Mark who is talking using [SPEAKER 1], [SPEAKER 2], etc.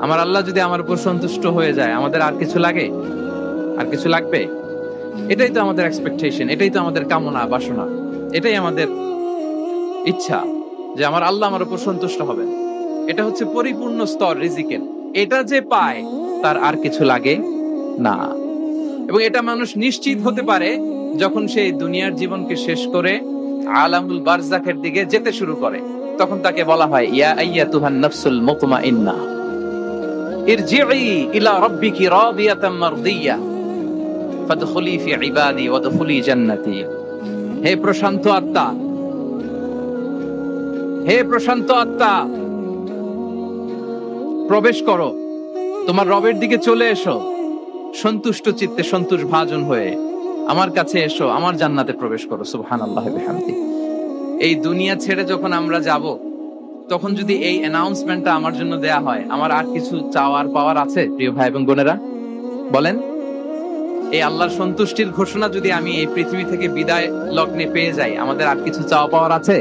[SPEAKER 1] আমার আল্লাহ যদি আমার উপর সন্তুষ্ট হয়ে যায়, আমাদের আর কিছু লাগে? আর কিছু লাগবে? এটাই তো আমাদের এক্সপেকটেশন, এটাই তো আমাদের কামনা বাসনা, এটাই আমাদের ইচ্ছা যে আমার আল্লাহ আমার উপর সন্তুষ্ট হবেন। এটা হচ্ছে পরিপূর্ণ স্তর রিজিকের। এটা যে পায় তার আর কিছু লাগে না। এবং এটা মানুষ নিশ্চিত হতে পারে যখন সে দুনিয়ার জীবনকে শেষ করে আলামুল বারজাখের দিকে যেতে শুরু করে। তখন তাকে বলা হয়, ইয়া আইয়াতুহান নাফসুল মুতমাইন্নাহ ইরজিই ইলা রাব্বিকি রাদিয়াতাম মারদিয়া ফাদখুলি ফি ইবাদি ওয়াদখুলি জান্নাতি। হে প্রশান্ত আত্মা, হে প্রশান্ত আত্মা, প্রবেশ করো, তোমার রবের দিকে চলে এসো, সন্তুষ্ট চিত্তে সন্তোষ ভাজন হয়ে আমার কাছে এসো, আমার জান্নাতে প্রবেশ করো। সুবহানাল্লাহি ওয়া বিহামদিহি। এই দুনিয়া ছেড়ে যখন আমরা যাব, তখন যদি এই অ্যানাউন্সমেন্টটা আমার জন্য দেয়া হয়, আমার আর কিছু চাওয়ার পাওয়ার আছে? প্রিয় ভাই এবং বোনেরা বলেন, এই আল্লাহর সন্তুষ্টির ঘোষণা যদি আমি এই পৃথিবী থেকে বিদায় লগ্নে পেয়ে যাই, আমাদের আর কিছু চাওয়া পাওয়ার আছে?